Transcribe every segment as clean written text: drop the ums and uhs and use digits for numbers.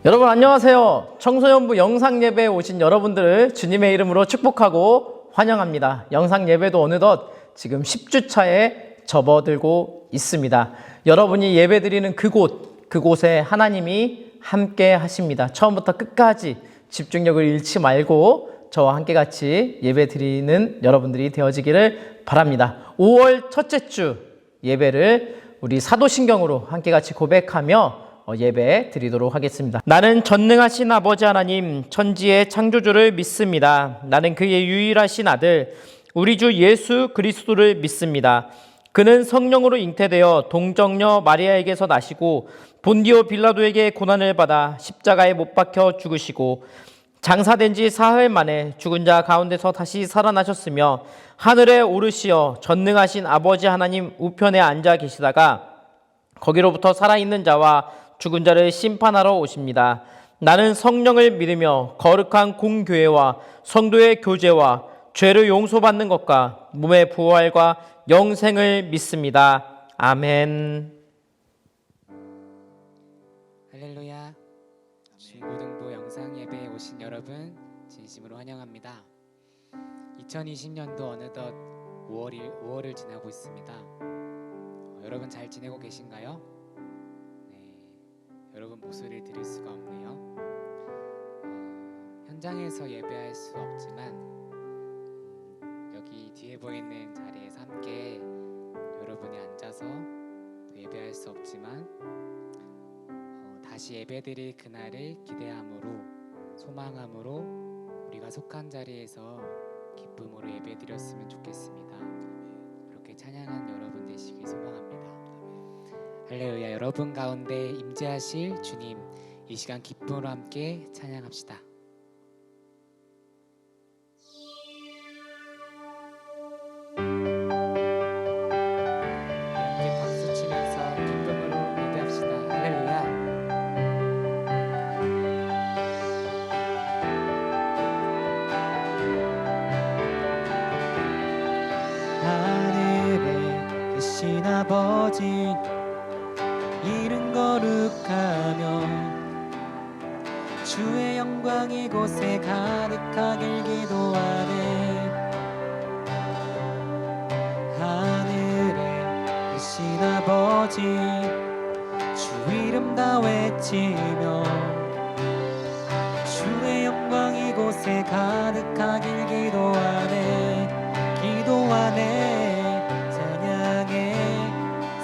여러분 안녕하세요. 청소년부 영상예배에 오신 여러분들을 주님의 이름으로 축복하고 환영합니다. 영상예배도 어느덧 지금 10주차에 접어들고 있습니다. 여러분이 예배드리는 그곳에 하나님이 함께 하십니다. 처음부터 끝까지 집중력을 잃지 말고 저와 함께 같이 예배드리는 여러분들이 되어지기를 바랍니다. 5월 첫째 주 예배를 우리 사도신경으로 함께 같이 고백하며 예배 드리도록 하겠습니다. 나는 전능하신 아버지 하나님, 천지의 창조주를 믿습니다. 나는 그의 유일하신 아들, 우리 주 예수 그리스도를 믿습니다. 그는 성령으로 잉태되어 동정녀 마리아에게서 나시고 본디오 빌라도에게 고난을 받아 십자가에 못 박혀 죽으시고 장사된 지 사흘 만에 죽은 자 가운데서 다시 살아나셨으며 하늘에 오르시어 전능하신 아버지 하나님 우편에 앉아 계시다가 거기로부터 살아있는 자와 죽은 자를 심판하러 오십니다. 나는 성령을 믿으며 거룩한 공교회와 성도의 교제와 죄를 용서받는 것과 몸의 부활과 영생을 믿습니다. 아멘. 할렐루야. 중고등부 영상 예배에 오신 여러분 진심으로 환영합니다. 2020년도 어느덧 5월을 지나고 있습니다. 여러분 잘 지내고 계신가요? 여러분 목소리를 들을 수가 없네요. 현장에서 예배할 수 없지만 여기 뒤에 보이는 자리에서 함께 여러분이 앉아서 예배할 수 없지만 다시 예배드릴 그날을 기대함으로 소망함으로 우리가 속한 자리에서 기쁨으로 예배드렸으면 좋겠습니다. 그렇게 찬양한 여러분 되시길 소망합니다. 할렐루야. 여러분 가운데 임재하실 주님, 이 시간 기쁨으로 함께 찬양합시다. 함께 박수 치면서 기쁨으로 예배합시다. 할렐루야. 하늘에 계신 아버지, 이름 거룩하며 주의 영광 이곳에 가득하길 기도하네. 하늘에 계신 아버지, 주 이름 다 외치며 주의 영광 이곳에 가득하길 기도하네. 찬양해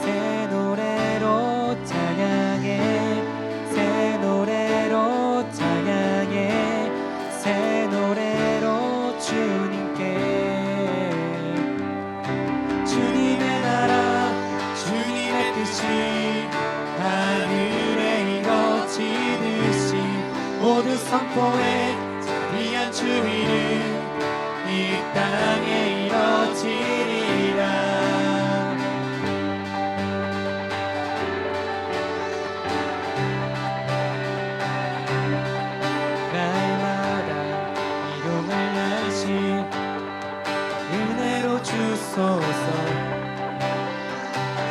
새 노래로 찬양해 새 노래로 찬양해 새 노래로 주님께. 주님의 나라 주님의 뜻이 하늘에 이루어지듯이 모두 선포해 자비한 주 이름 이 땅에 이루어지리라.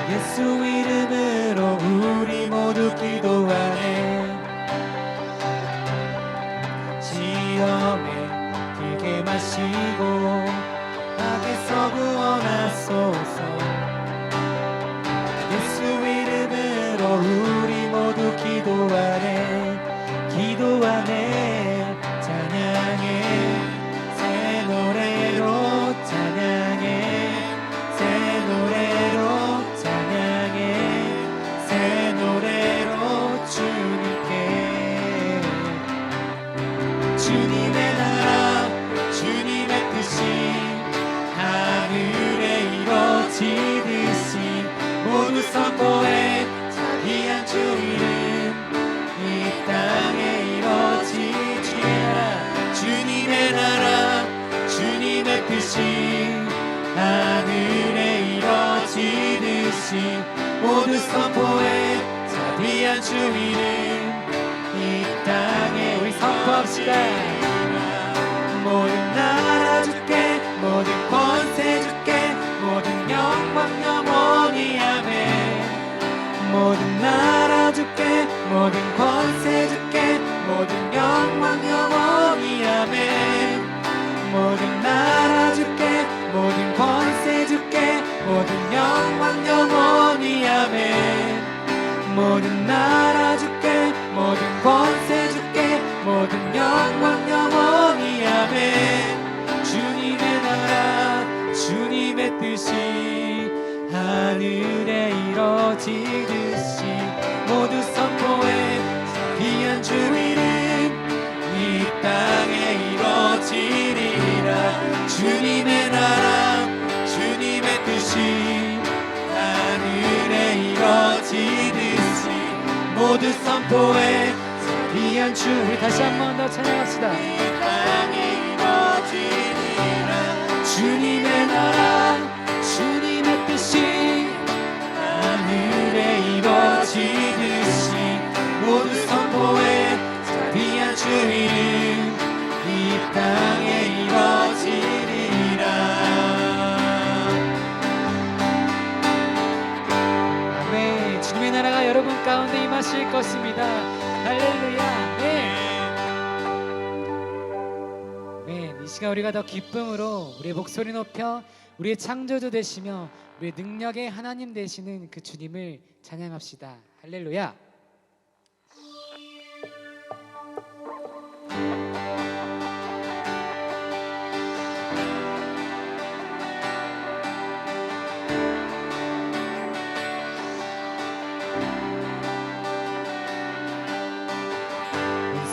예수 이름으로 우리 모두 기도하네. 시험에 들게 마시고 악에서 구원하소서. 예수 이름으로 우리 모두 기도하네. 찬양해 새 노래로 찬양해 새 노래로 찬양해 새 노래로 주님께. 주님의 나라 주님의 뜻이 하늘에 이루어지듯이 모두 선포해 자비한 주 이름 이 땅에 이루어지리라. 주님의 나라 주님의 뜻이 하늘에 이루어지듯이 모두 선포해 자비한 주 이름 이 땅에. 우리 선포합시다. 모든 나라 주께 모든 권세 주께 모든 영광 영원히 아멘. 모든 나라 주께 모든 권세 주께 모든 나라 주께 모든 권세 주께 모든 영광 영원히 아멘. 주님의 나라 주님의 뜻이 하늘에 이루어지듯이 모두 선포해 귀한 주 이름 이 땅에 이루어지리라. 주님의 나라 주님의 뜻이 하늘에 이루어지듯이 모두 선포해 귀한 주. 우리 다시 한 번 더 찬양합시다. 이 땅에 이루어지리라. 주님의 나라 주님의 뜻이 하늘에 이루어지듯이 모두 선포해 귀한 주 이름 이 땅에 이루어지리라. 아멘. 주님의 나라가 여러분 가운데 임하실 것입니다. 할렐루야. 네. 이 시간 우리가 더 기쁨으로 우리의 목소리 높여 우리의 창조주 되시며 우리의 능력의 하나님 되시는 그 주님을 찬양합시다. 할렐루야.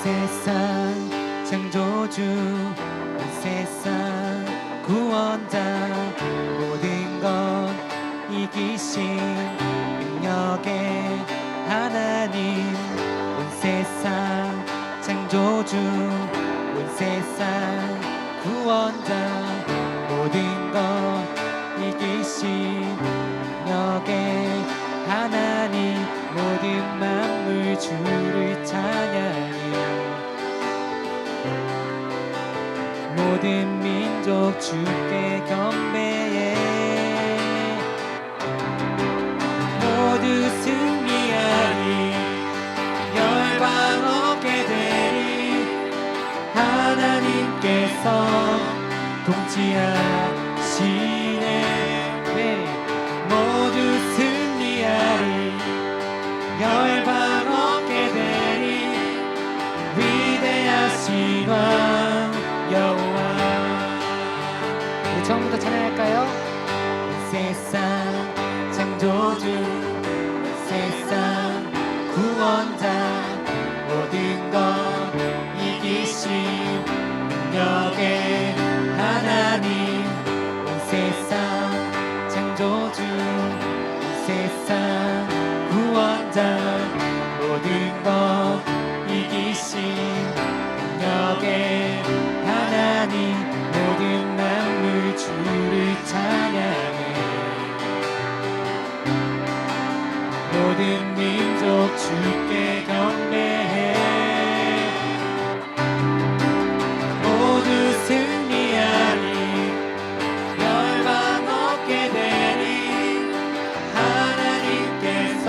세상 창조주 이 세상 구원자 모든 것 이기신 능력의 하나님 온 세상 창조주 온 세상 구원자 모든 것 이기신 능력의 하나님 모든 만물 주를 찬양해 모든 민족 주께 경배해 모두 승리하리 열방 얻게 되리 하나님께서 통치하시네. 네. 모두 승리하리 열방 얻게 되리 위대하신 왕 여호와. 우리 처음부터 찬양할까요? 세상 창조주 세상 구원자 모든 것 이기신 능력의 하나님 온 세상 창조주 세상 구원자 모든 것 이기신 능력의 하나님 모든 만물 주를 찬양해 모든 민족 주께 경배해 모두 승리하리 열방 얻게 되리 하나님께서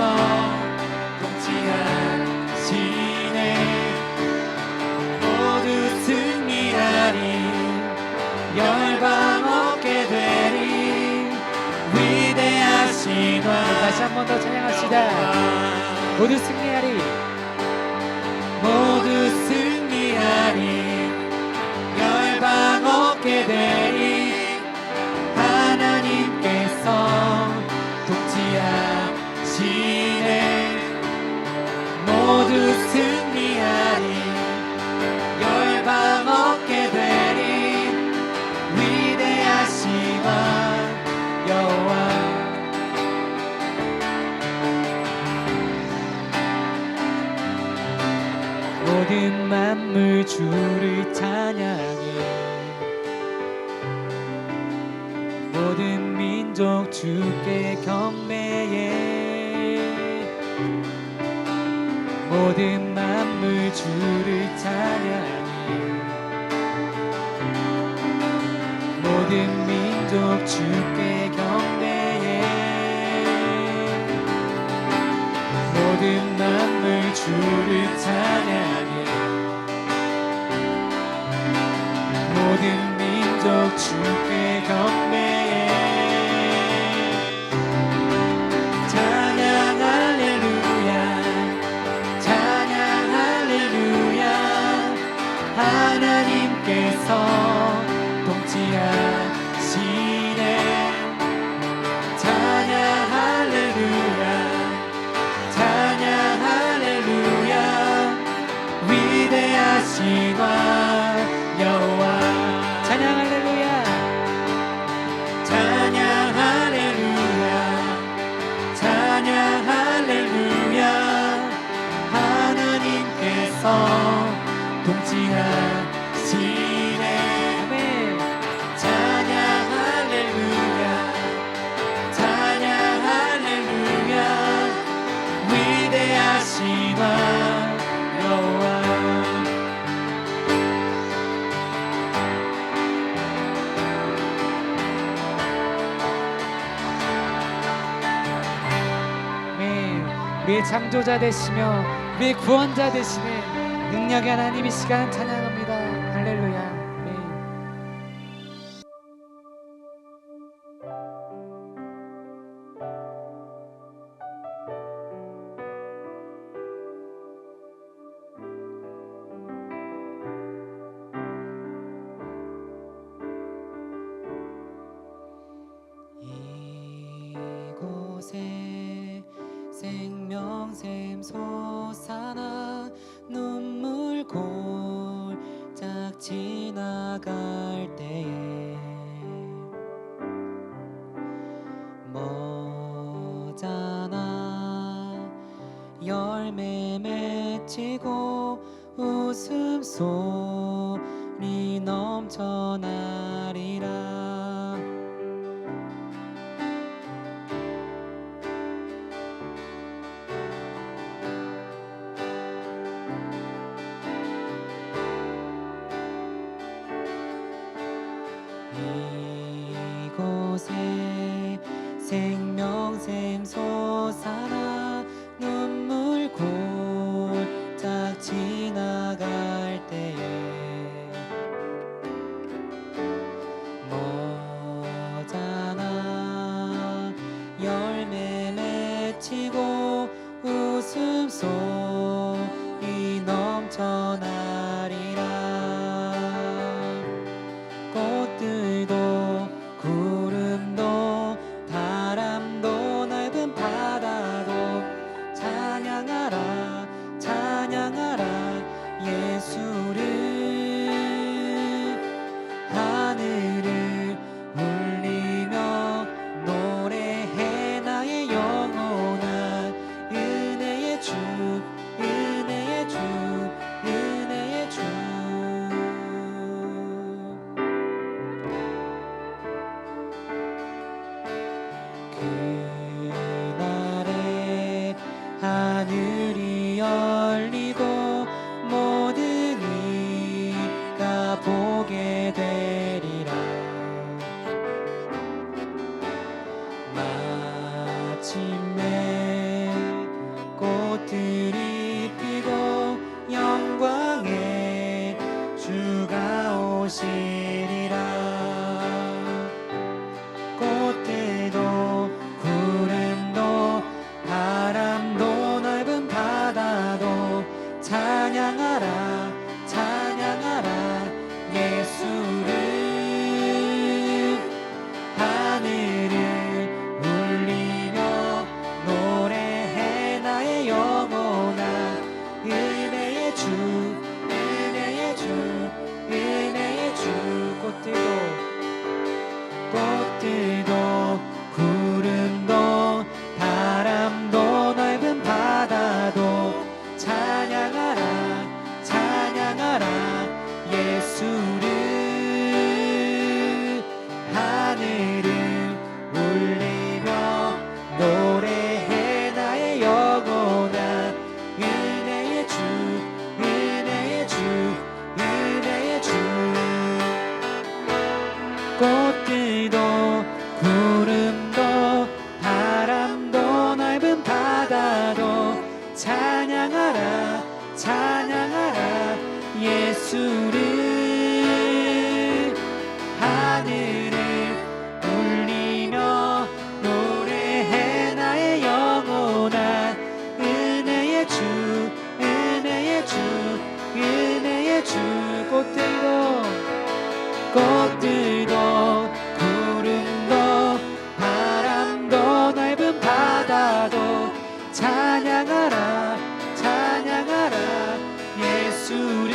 통치하시네 모두 승리하리 열방 얻게 되리 위대하신 왕. 다시 한 번 더 찬양합시다. 모두 승리하리 모두 승리하리 열방 얻게 되리 하나님께서 통치하시네 모두 승리하리 열방 얻게 되리 위대하신 왕 여호와. 모든 만물 주를 찬양해 모든 민족 주께 경배해 모든 만물 주를 찬양해 모든 민족 주께 경배해 모든 만물 주를 찬양해 모든 민족 주께 경배해 찬양 할렐루야 찬양 할렐루야 하나님께서 통치하시네 아멘. 찬양 할렐루야 찬양 할렐루야 위대하시마 여호와 우리의 창조자 되시며 우리의 구원자 되시는 능력의 하나님 이 시간 찬양합니다. 할렐루야. 아멘. 이곳에 생명샘 솟아나 눈물 골짝 지나갈 때에 머잖아 열매 맺히고 웃음소리 넘쳐나리라 이곳에 생명샘 솟아나 눈물 골짝 지나갈 때에 머잖아 열매 맺히고 웃음소리 넘쳐나리라 꽃들도 구름도 바람도 넓은 바다도 찬양하라 찬양하라 예수를 하늘을 울리며 노래해 나의 영혼아 은혜의 주 은혜의 주 은혜의 주 그날에 하늘이 열리고 모든 이가 보게 되리라 마침내 꽃들이 피고 영광의 주가 오시리라 꽃들도 구름도 바람도 넓은 바다도 찬양하라 찬양하라 예수를 하늘을 울리며 노래해 나의 영혼아 은혜의 주 은혜의 주 은혜의 주 꽃들도 구름도 바람도 넓은 바다도 찬양하라 찬양하라 예수를 하늘을 울리며 노래해 나의 영혼아 은혜의 주 은혜의 주 은혜의 주 꽃들도 구름도 바람도 넓은 바다도 찬양하라 찬양하라 예수를 하늘을 울리며 노래해 나의 영혼아 은혜의 주 은혜의 주 은혜의 주 꽃들도 구름도 바람도 넓은 바다도 찬양하라 찬양하라 예수를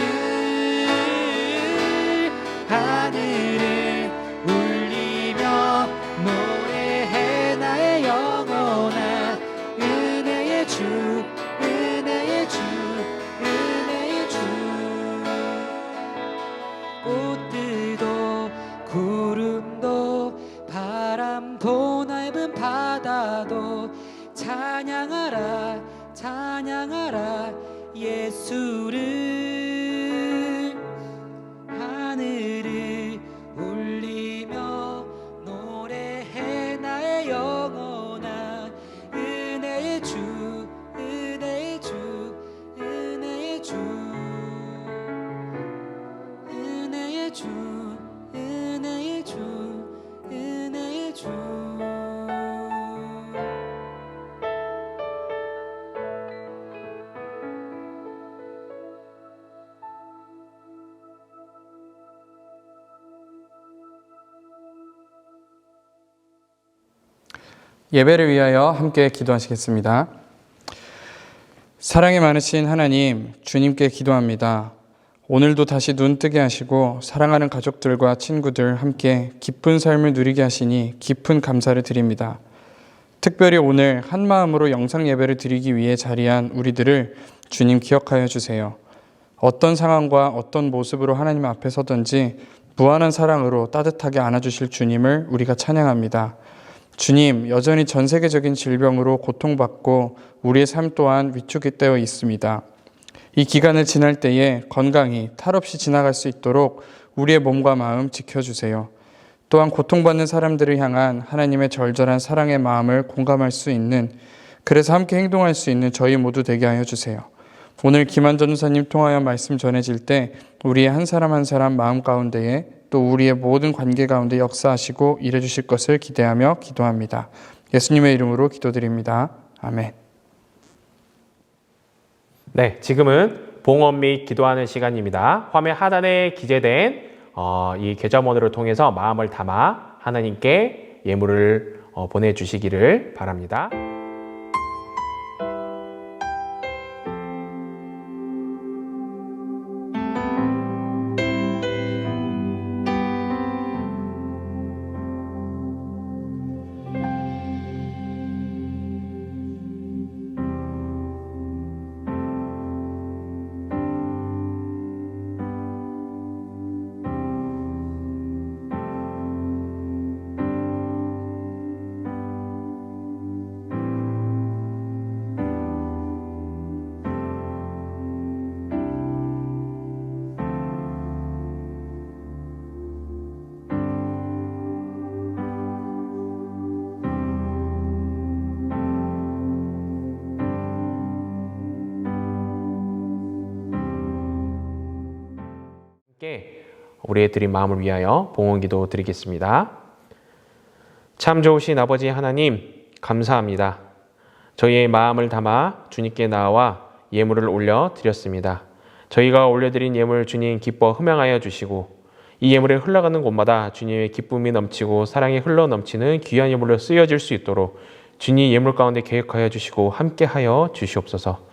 찬양하라 찬양하라 예수를 하늘을 울리며 노래해 나의 영혼아 은혜의 주 은혜의 주 은혜의 주 은혜의 주 은혜의 주 은혜의 주 예배를 위하여 함께 기도하시겠습니다. 사랑이 많으신 하나님, 주님께 기도합니다. 오늘도 다시 눈 뜨게 하시고 사랑하는 가족들과 친구들 함께 기쁜 삶을 누리게 하시니 깊은 감사를 드립니다. 특별히 오늘 한 마음으로 영상 예배를 드리기 위해 자리한 우리들을 주님 기억하여 주세요. 어떤 상황과 어떤 모습으로 하나님 앞에 서든지 무한한 사랑으로 따뜻하게 안아주실 주님을 우리가 찬양합니다. 주님, 여전히 전 세계적인 질병으로 고통받고 우리의 삶 또한 위축되어 있습니다. 이 기간을 지날 때에 건강히 탈 없이 지나갈 수 있도록 우리의 몸과 마음 지켜주세요. 또한 고통받는 사람들을 향한 하나님의 절절한 사랑의 마음을 공감할 수 있는, 그래서 함께 행동할 수 있는 저희 모두 되게 하여 주세요. 오늘 김한 전도사님 통하여 말씀 전해질 때 우리의 한 사람 한 사람 마음 가운데에 또 우리의 모든 관계 가운데 역사하시고 일해 주실 것을 기대하며 기도합니다. 예수님의 이름으로 기도드립니다. 아멘. 네, 지금은 봉헌 및 기도하는 시간입니다. 화면 하단에 기재된 이 계좌번호를 통해서 마음을 담아 하나님께 예물을 보내주시기를 바랍니다. 함께 우리의 드린 마음을 위하여 봉헌기도 드리겠습니다. 참 좋으신 아버지 하나님, 감사합니다. 저희의 마음을 담아 주님께 나와 예물을 올려 드렸습니다. 저희가 올려드린 예물 주님 기뻐 흠양하여 주시고 이 예물에 흘러가는 곳마다 주님의 기쁨이 넘치고 사랑이 흘러 넘치는 귀한 예물로 쓰여질 수 있도록 주님 예물 가운데 계획하여 주시고 함께하여 주시옵소서.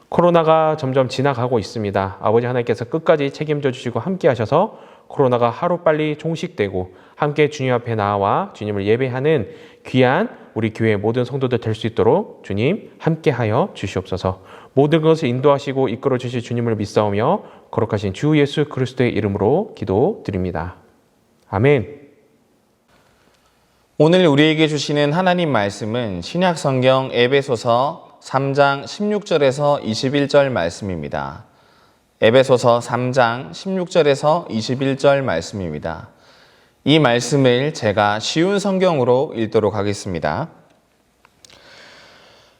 코로나가 점점 지나가고 있습니다. 아버지 하나님께서 끝까지 책임져 주시고 함께 하셔서 코로나가 하루빨리 종식되고 함께 주님 앞에 나와 주님을 예배하는 귀한 우리 교회 모든 성도들 될 수 있도록 주님 함께하여 주시옵소서. 모든 것을 인도하시고 이끌어 주실 주님을 믿사오며 거룩하신 주 예수 그리스도의 이름으로 기도드립니다. 아멘. 오늘 우리에게 주시는 하나님 말씀은 신약성경 에베소서 3장 16절에서 21절 말씀입니다. 에베소서 3장 16절에서 21절 말씀입니다. 이 말씀을 제가 쉬운 성경으로 읽도록 하겠습니다.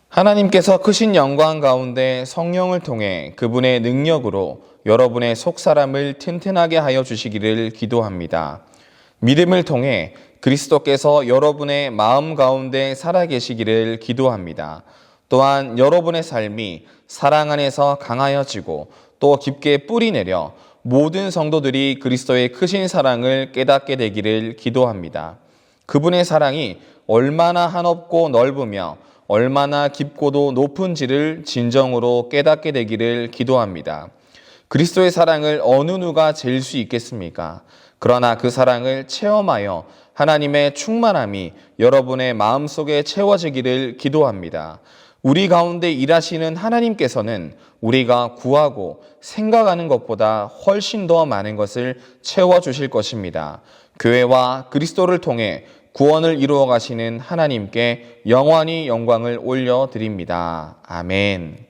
하나님께서 크신 영광 가운데 성령을 통해 그분의 능력으로 여러분의 속사람을 튼튼하게 하여 주시기를 기도합니다. 믿음을 통해 그리스도께서 여러분의 마음 가운데 살아계시기를 기도합니다. 또한 여러분의 삶이 사랑 안에서 강하여지고 또 깊게 뿌리내려 모든 성도들이 그리스도의 크신 사랑을 깨닫게 되기를 기도합니다. 그분의 사랑이 얼마나 한없고 넓으며 얼마나 깊고도 높은지를 진정으로 깨닫게 되기를 기도합니다. 그리스도의 사랑을 어느 누가 잴 수 있겠습니까? 그러나 그 사랑을 체험하여 하나님의 충만함이 여러분의 마음속에 채워지기를 기도합니다. 우리 가운데 일하시는 하나님께서는 우리가 구하고 생각하는 것보다 훨씬 더 많은 것을 채워주실 것입니다. 교회와 그리스도를 통해 구원을 이루어 가시는 하나님께 영원히 영광을 올려드립니다. 아멘.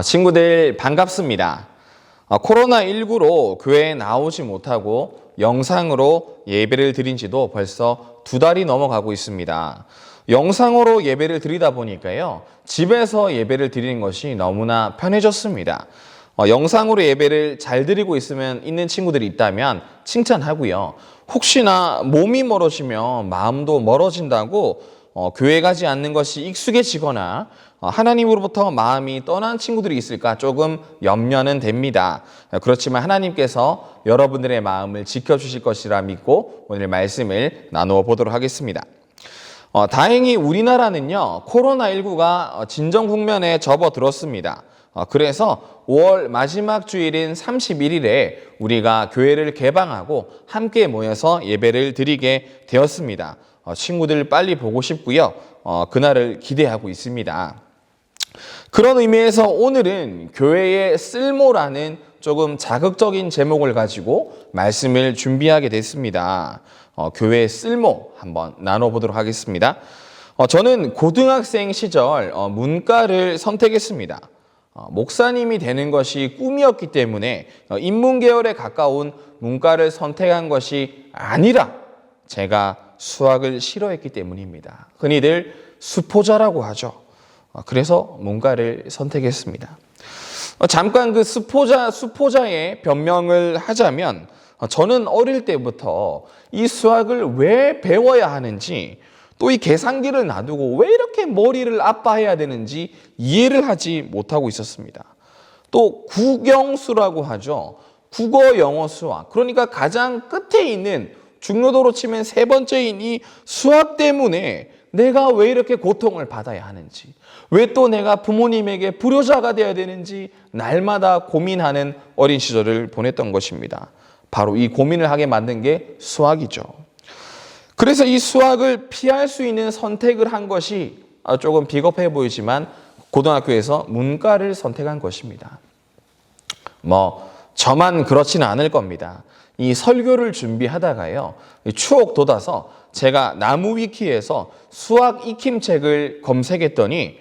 친구들 반갑습니다. 코로나19로 교회에 나오지 못하고 영상으로 예배를 드린 지도 벌써 2달이 넘어가고 있습니다. 영상으로 예배를 드리다 보니까요, 집에서 예배를 드리는 것이 너무나 편해졌습니다. 영상으로 예배를 잘 드리고 있는 친구들이 있다면 칭찬하고요. 혹시나 몸이 멀어지면 마음도 멀어진다고 교회 가지 않는 것이 익숙해지거나 하나님으로부터 마음이 떠난 친구들이 있을까 조금 염려는 됩니다. 그렇지만 하나님께서 여러분들의 마음을 지켜주실 것이라 믿고 오늘 말씀을 나누어 보도록 하겠습니다. 다행히 우리나라는요, 코로나19가 진정 국면에 접어들었습니다. 그래서 5월 마지막 주일인 31일에 우리가 교회를 개방하고 함께 모여서 예배를 드리게 되었습니다. 친구들 빨리 보고 싶고요. 그날을 기대하고 있습니다. 그런 의미에서 오늘은 교회의 쓸모라는 조금 자극적인 제목을 가지고 말씀을 준비하게 됐습니다. 교회의 쓸모 한번 나눠보도록 하겠습니다. 저는 고등학생 시절 문과를 선택했습니다. 목사님이 되는 것이 꿈이었기 때문에 인문계열에 가까운 문과를 선택한 것이 아니라 제가 수학을 싫어했기 때문입니다. 흔히들 수포자라고 하죠. 그래서 문과를 선택했습니다. 잠깐 그 수포자의 변명을 하자면 저는 어릴 때부터 이 수학을 왜 배워야 하는지, 또 이 계산기를 놔두고 왜 이렇게 머리를 아파해야 되는지 이해를 하지 못하고 있었습니다. 또 국영수라고 하죠. 국어, 영어, 수학. 그러니까 가장 끝에 있는, 중요도로 치면 3번째인 이 수학 때문에 내가 왜 이렇게 고통을 받아야 하는지, 왜 또 내가 부모님에게 불효자가 되어야 되는지 날마다 고민하는 어린 시절을 보냈던 것입니다. 바로 이 고민을 하게 만든 게 수학이죠. 그래서 이 수학을 피할 수 있는 선택을 한 것이 조금 비겁해 보이지만 고등학교에서 문과를 선택한 것입니다. 저만 그렇지는 않을 겁니다. 이 설교를 준비하다가요, 추억 돋아서 제가 나무 위키에서 수학 익힘책을 검색했더니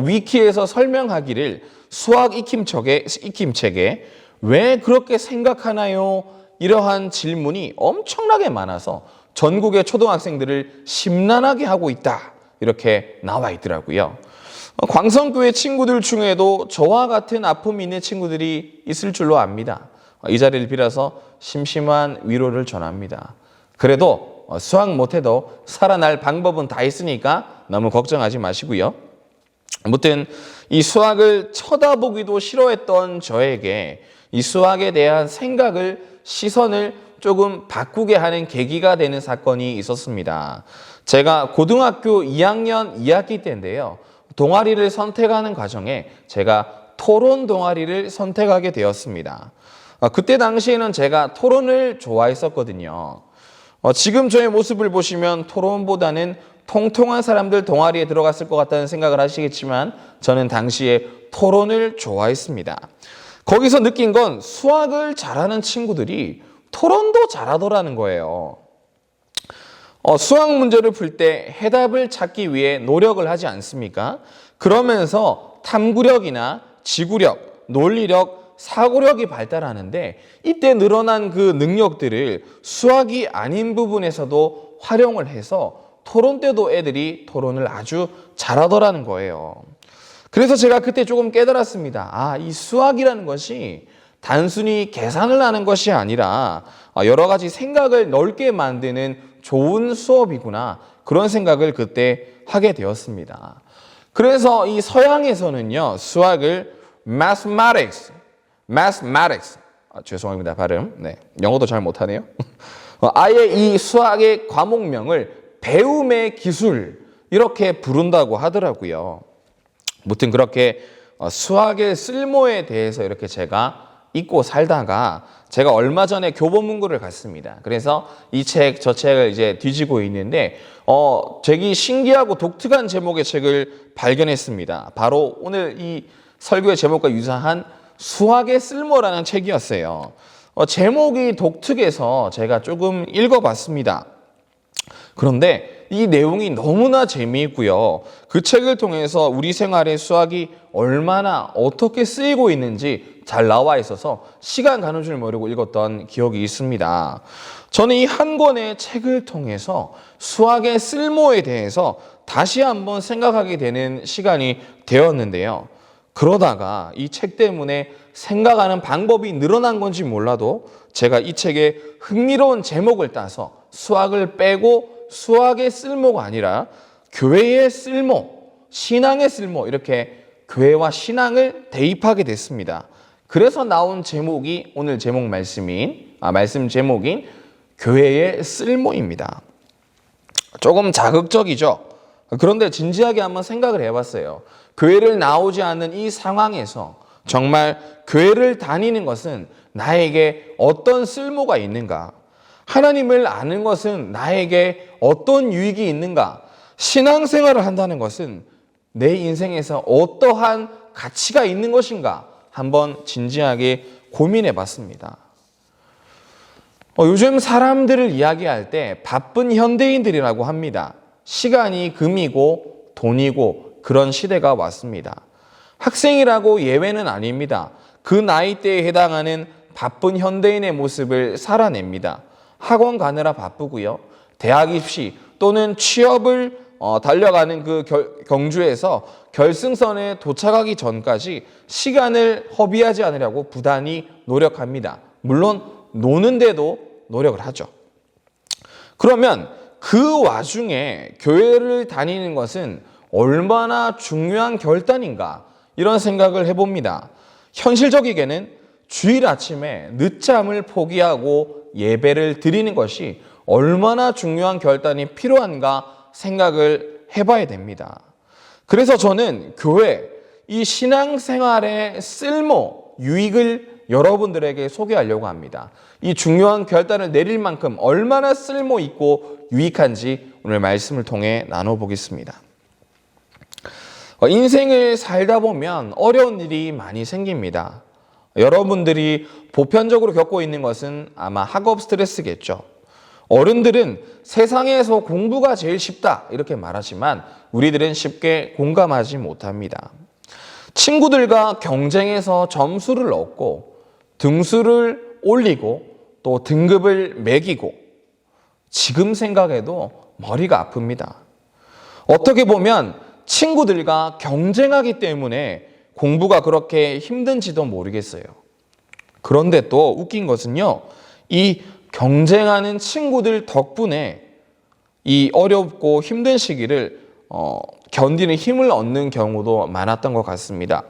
위키에서 설명하기를 수학 익힘책에 왜 그렇게 생각하나요? 이러한 질문이 엄청나게 많아서 전국의 초등학생들을 심란하게 하고 있다, 이렇게 나와 있더라고요. 광성교회 친구들 중에도 저와 같은 아픔이 있는 친구들이 있을 줄로 압니다. 이 자리를 빌어서 심심한 위로를 전합니다. 그래도 수학 못해도 살아날 방법은 다 있으니까 너무 걱정하지 마시고요. 아무튼 이 수학을 쳐다보기도 싫어했던 저에게 이 수학에 대한 시선을 조금 바꾸게 하는 계기가 되는 사건이 있었습니다. 제가 고등학교 2학년 2학기 때인데요, 동아리를 선택하는 과정에 제가 토론 동아리를 선택하게 되었습니다. 그때 당시에는 제가 토론을 좋아했었거든요. 지금 저의 모습을 보시면 토론보다는 통통한 사람들 동아리에 들어갔을 것 같다는 생각을 하시겠지만 저는 당시에 토론을 좋아했습니다. 거기서 느낀 건 수학을 잘하는 친구들이 토론도 잘하더라는 거예요. 수학 문제를 풀 때 해답을 찾기 위해 노력을 하지 않습니까? 그러면서 탐구력이나 지구력, 논리력, 사고력이 발달하는데 이때 늘어난 그 능력들을 수학이 아닌 부분에서도 활용을 해서 토론 때도 애들이 토론을 아주 잘하더라는 거예요. 그래서 제가 그때 조금 깨달았습니다. 이 수학이라는 것이 단순히 계산을 하는 것이 아니라 여러 가지 생각을 넓게 만드는 좋은 수업이구나, 그런 생각을 그때 하게 되었습니다. 그래서 이 서양에서는요, 수학을 mathematics, 죄송합니다, 발음. 네, 영어도 잘 못하네요. 아예 이 수학의 과목명을 배움의 기술, 이렇게 부른다고 하더라고요. 아무튼 그렇게 수학의 쓸모에 대해서 이렇게 제가 잊고 살다가 제가 얼마 전에 교보문고를 갔습니다. 그래서 이 책, 저 책을 이제 뒤지고 있는데 되게 신기하고 독특한 제목의 책을 발견했습니다. 바로 오늘 이 설교의 제목과 유사한 수학의 쓸모라는 책이었어요. 제목이 독특해서 제가 조금 읽어봤습니다. 그런데 이 내용이 너무나 재미있고요. 그 책을 통해서 우리 생활에 수학이 얼마나 어떻게 쓰이고 있는지 잘 나와 있어서 시간 가는 줄 모르고 읽었던 기억이 있습니다. 저는 이 한 권의 책을 통해서 수학의 쓸모에 대해서 다시 한번 생각하게 되는 시간이 되었는데요. 그러다가 이 책 때문에 생각하는 방법이 늘어난 건지 몰라도 제가 이 책의 흥미로운 제목을 따서 수학을 빼고 수학의 쓸모가 아니라 교회의 쓸모, 신앙의 쓸모, 이렇게 교회와 신앙을 대입하게 됐습니다. 그래서 나온 제목이 오늘 말씀 제목인 교회의 쓸모입니다. 조금 자극적이죠? 그런데 진지하게 한번 생각을 해봤어요. 교회를 나오지 않는 이 상황에서 정말 교회를 다니는 것은 나에게 어떤 쓸모가 있는가? 하나님을 아는 것은 나에게 어떤 유익이 있는가? 신앙생활을 한다는 것은 내 인생에서 어떠한 가치가 있는 것인가? 한번 진지하게 고민해 봤습니다. 요즘 사람들을 이야기할 때 바쁜 현대인들이라고 합니다. 시간이 금이고 돈이고 그런 시대가 왔습니다. 학생이라고 예외는 아닙니다. 그 나이대에 해당하는 바쁜 현대인의 모습을 살아냅니다. 학원 가느라 바쁘고요. 대학 입시 또는 취업을 달려가는 그 경주에서 결승선에 도착하기 전까지 시간을 허비하지 않으려고 부단히 노력합니다. 물론 노는데도 노력을 하죠. 그러면 그 와중에 교회를 다니는 것은 얼마나 중요한 결단인가 이런 생각을 해봅니다. 현실적이게는 주일 아침에 늦잠을 포기하고 예배를 드리는 것이 얼마나 중요한 결단이 필요한가 생각을 해봐야 됩니다. 그래서 저는 교회, 이 신앙생활의 쓸모, 유익을 여러분들에게 소개하려고 합니다. 이 중요한 결단을 내릴 만큼 얼마나 쓸모 있고 유익한지 오늘 말씀을 통해 나눠보겠습니다. 인생을 살다 보면 어려운 일이 많이 생깁니다. 여러분들이 보편적으로 겪고 있는 것은 아마 학업 스트레스겠죠. 어른들은 세상에서 공부가 제일 쉽다 이렇게 말하지만 우리들은 쉽게 공감하지 못합니다. 친구들과 경쟁해서 점수를 얻고 등수를 올리고 또 등급을 매기고 지금 생각해도 머리가 아픕니다. 어떻게 보면 친구들과 경쟁하기 때문에 공부가 그렇게 힘든지도 모르겠어요. 그런데 또 웃긴 것은요, 이 경쟁하는 친구들 덕분에 이 어렵고 힘든 시기를 견디는 힘을 얻는 경우도 많았던 것 같습니다.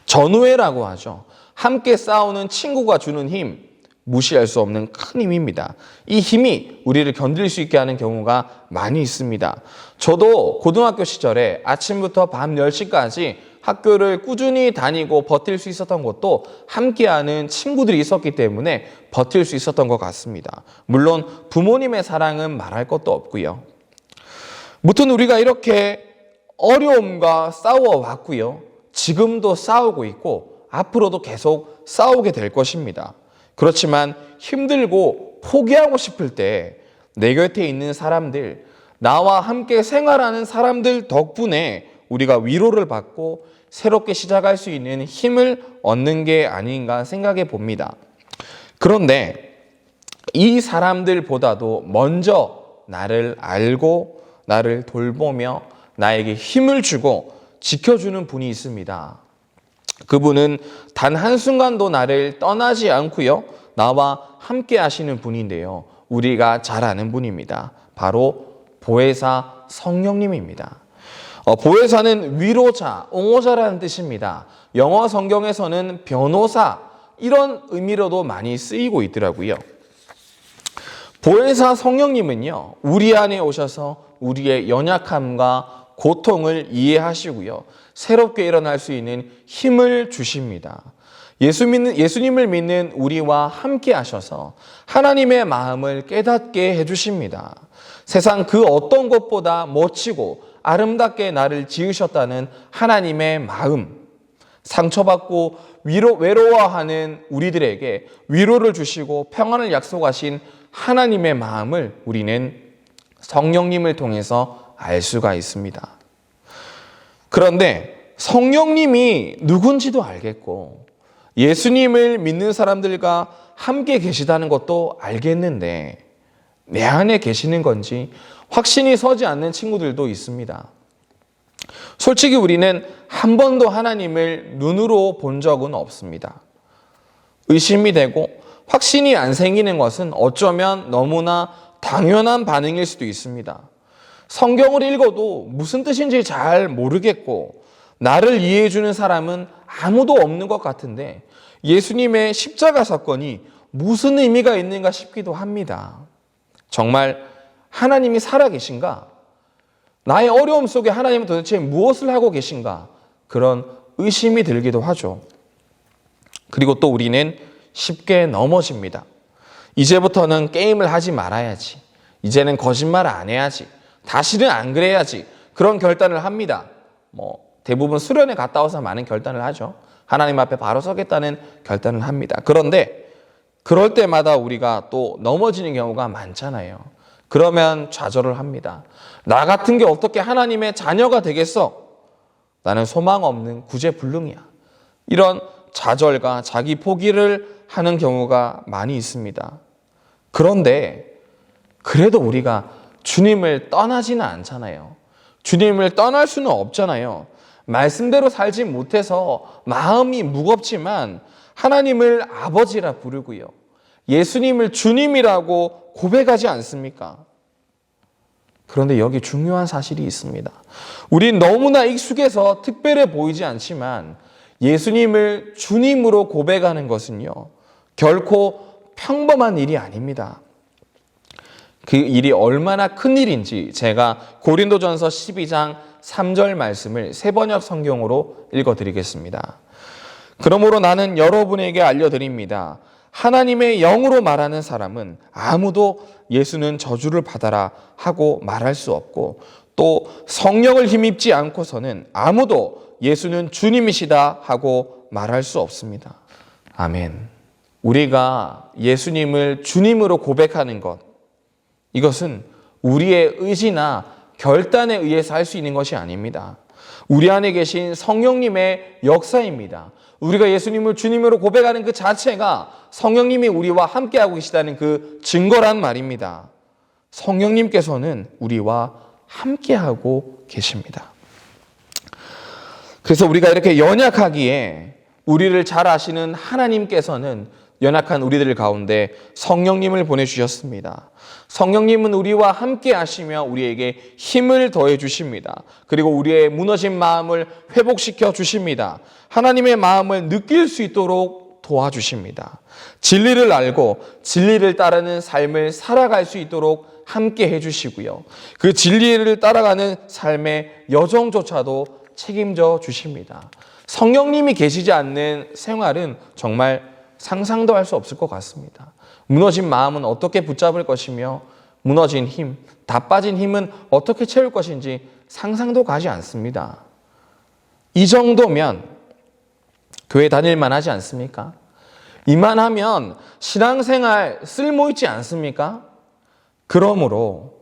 전우회라고 하죠. 함께 싸우는 친구가 주는 힘, 무시할 수 없는 큰 힘입니다. 이 힘이 우리를 견딜 수 있게 하는 경우가 많이 있습니다. 저도 고등학교 시절에 아침부터 밤 10시까지 학교를 꾸준히 다니고 버틸 수 있었던 것도 함께하는 친구들이 있었기 때문에 버틸 수 있었던 것 같습니다. 물론 부모님의 사랑은 말할 것도 없고요. 무튼 우리가 이렇게 어려움과 싸워왔고요. 지금도 싸우고 있고 앞으로도 계속 싸우게 될 것입니다. 그렇지만 힘들고 포기하고 싶을 때 내 곁에 있는 사람들, 나와 함께 생활하는 사람들 덕분에 우리가 위로를 받고 새롭게 시작할 수 있는 힘을 얻는 게 아닌가 생각해 봅니다. 그런데 이 사람들보다도 먼저 나를 알고 나를 돌보며 나에게 힘을 주고 지켜주는 분이 있습니다. 그분은 단 한순간도 나를 떠나지 않고요. 나와 함께 하시는 분인데요. 우리가 잘 아는 분입니다. 바로 보혜사 성령님입니다. 보혜사는 위로자, 옹호자라는 뜻입니다. 영어 성경에서는 변호사 이런 의미로도 많이 쓰이고 있더라고요. 보혜사 성령님은요. 우리 안에 오셔서 우리의 연약함과 고통을 이해하시고요. 새롭게 일어날 수 있는 힘을 주십니다. 예수님을 믿는 우리와 함께 하셔서 하나님의 마음을 깨닫게 해주십니다. 세상 그 어떤 것보다 멋지고 아름답게 나를 지으셨다는 하나님의 마음, 상처받고 외로워하는 우리들에게 위로를 주시고 평안을 약속하신 하나님의 마음을 우리는 성령님을 통해서 알 수가 있습니다. 그런데 성령님이 누군지도 알겠고 예수님을 믿는 사람들과 함께 계시다는 것도 알겠는데 내 안에 계시는 건지 확신이 서지 않는 친구들도 있습니다. 솔직히 우리는 한 번도 하나님을 눈으로 본 적은 없습니다. 의심이 되고 확신이 안 생기는 것은 어쩌면 너무나 당연한 반응일 수도 있습니다. 성경을 읽어도 무슨 뜻인지 잘 모르겠고 나를 이해해 주는 사람은 아무도 없는 것 같은데 예수님의 십자가 사건이 무슨 의미가 있는가 싶기도 합니다. 정말 하나님이 살아계신가? 나의 어려움 속에 하나님은 도대체 무엇을 하고 계신가? 그런 의심이 들기도 하죠. 그리고 또 우리는 쉽게 넘어집니다. 이제부터는 게임을 하지 말아야지. 이제는 거짓말 안 해야지. 다시는 안 그래야지. 그런 결단을 합니다. 대부분 수련회 갔다 와서 많은 결단을 하죠. 하나님 앞에 바로 서겠다는 결단을 합니다. 그런데 그럴 때마다 우리가 또 넘어지는 경우가 많잖아요. 그러면 좌절을 합니다. 나 같은 게 어떻게 하나님의 자녀가 되겠어? 나는 소망 없는 구제불능이야. 이런 좌절과 자기 포기를 하는 경우가 많이 있습니다. 그런데 그래도 우리가 주님을 떠나지는 않잖아요. 주님을 떠날 수는 없잖아요. 말씀대로 살지 못해서 마음이 무겁지만 하나님을 아버지라 부르고요. 예수님을 주님이라고 고백하지 않습니까? 그런데 여기 중요한 사실이 있습니다. 우린 너무나 익숙해서 특별해 보이지 않지만 예수님을 주님으로 고백하는 것은요, 결코 평범한 일이 아닙니다. 그 일이 얼마나 큰 일인지 제가 고린도전서 12장 3절 말씀을 새번역 성경으로 읽어드리겠습니다. 그러므로 나는 여러분에게 알려드립니다. 하나님의 영으로 말하는 사람은 아무도 예수는 저주를 받아라 하고 말할 수 없고 또 성령을 힘입지 않고서는 아무도 예수는 주님이시다 하고 말할 수 없습니다. 아멘. 우리가 예수님을 주님으로 고백하는 것, 이것은 우리의 의지나 결단에 의해서 할 수 있는 것이 아닙니다. 우리 안에 계신 성령님의 역사입니다. 우리가 예수님을 주님으로 고백하는 그 자체가 성령님이 우리와 함께하고 계시다는 그 증거란 말입니다. 성령님께서는 우리와 함께하고 계십니다. 그래서 우리가 이렇게 연약하기에 우리를 잘 아시는 하나님께서는 연약한 우리들 가운데 성령님을 보내주셨습니다. 성령님은 우리와 함께 하시며 우리에게 힘을 더해 주십니다. 그리고 우리의 무너진 마음을 회복시켜 주십니다. 하나님의 마음을 느낄 수 있도록 도와주십니다. 진리를 알고 진리를 따르는 삶을 살아갈 수 있도록 함께 해주시고요. 그 진리를 따라가는 삶의 여정조차도 책임져 주십니다. 성령님이 계시지 않는 생활은 정말 상상도 할 수 없을 것 같습니다. 무너진 마음은 어떻게 붙잡을 것이며 무너진 힘, 다 빠진 힘은 어떻게 채울 것인지 상상도 가지 않습니다. 이 정도면 교회 다닐만 하지 않습니까? 이만하면 신앙생활 쓸모있지 않습니까? 그러므로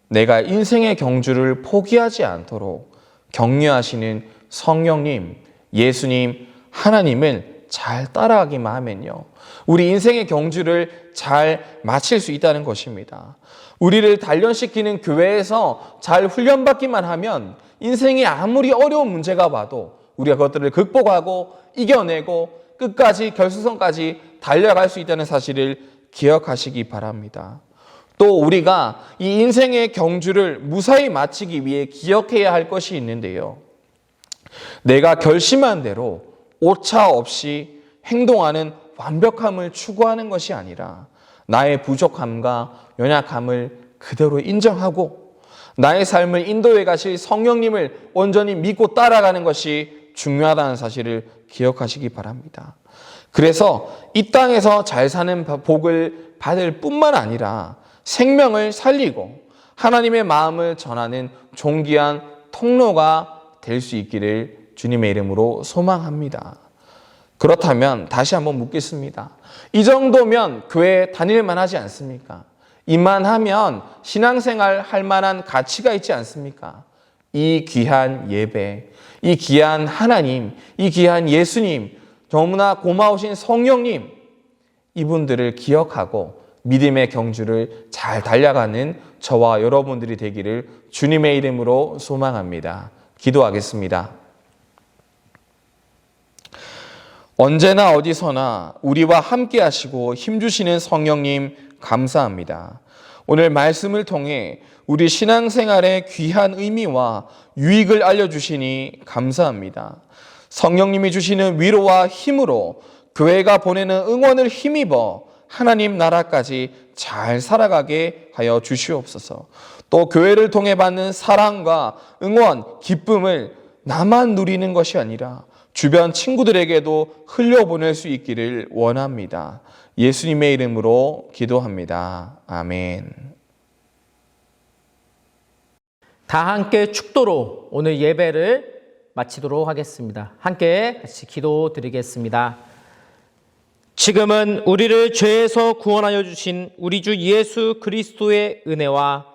내가 인생의 경주를 포기하지 않도록 격려하시는 성령님, 예수님, 하나님을 잘 따라가기만 하면요, 우리 인생의 경주를 잘 마칠 수 있다는 것입니다. 우리를 단련시키는 교회에서 잘 훈련받기만 하면 인생이 아무리 어려운 문제가 와도 우리가 그것들을 극복하고 이겨내고 끝까지 결승선까지 달려갈 수 있다는 사실을 기억하시기 바랍니다. 또 우리가 이 인생의 경주를 무사히 마치기 위해 기억해야 할 것이 있는데요, 내가 결심한 대로 오차 없이 행동하는 완벽함을 추구하는 것이 아니라 나의 부족함과 연약함을 그대로 인정하고 나의 삶을 인도해 가실 성령님을 온전히 믿고 따라가는 것이 중요하다는 사실을 기억하시기 바랍니다. 그래서 이 땅에서 잘 사는 복을 받을 뿐만 아니라 생명을 살리고 하나님의 마음을 전하는 존귀한 통로가 될 수 있기를 주님의 이름으로 소망합니다. 그렇다면 다시 한번 묻겠습니다. 이 정도면 교회 다닐만 하지 않습니까? 이만하면 신앙생활 할 만한 가치가 있지 않습니까? 이 귀한 예배, 이 귀한 하나님, 이 귀한 예수님, 너무나 고마우신 성령님, 이분들을 기억하고 믿음의 경주를 잘 달려가는 저와 여러분들이 되기를 주님의 이름으로 소망합니다. 기도하겠습니다. 언제나 어디서나 우리와 함께 하시고 힘주시는 성령님 감사합니다. 오늘 말씀을 통해 우리 신앙생활의 귀한 의미와 유익을 알려주시니 감사합니다. 성령님이 주시는 위로와 힘으로 교회가 보내는 응원을 힘입어 하나님 나라까지 잘 살아가게 하여 주시옵소서. 또 교회를 통해 받는 사랑과 응원, 기쁨을 나만 누리는 것이 아니라 주변 친구들에게도 흘려보낼 수 있기를 원합니다. 예수님의 이름으로 기도합니다. 아멘. 다 함께 축도로 오늘 예배를 마치도록 하겠습니다. 함께 같이 기도드리겠습니다. 지금은 우리를 죄에서 구원하여 주신 우리 주 예수 그리스도의 은혜와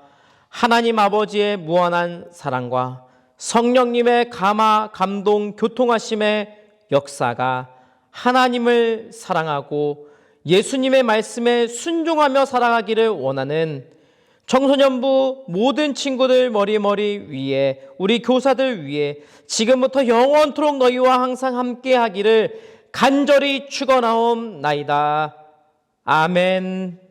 하나님 아버지의 무한한 사랑과 성령님의 감화, 감동, 교통하심의 역사가 하나님을 사랑하고 예수님의 말씀에 순종하며 살아가기를 원하는 청소년부 모든 친구들 머리 위에 우리 교사들 위에 지금부터 영원토록 너희와 항상 함께 하기를 간절히 축원하옵나이다. 아멘.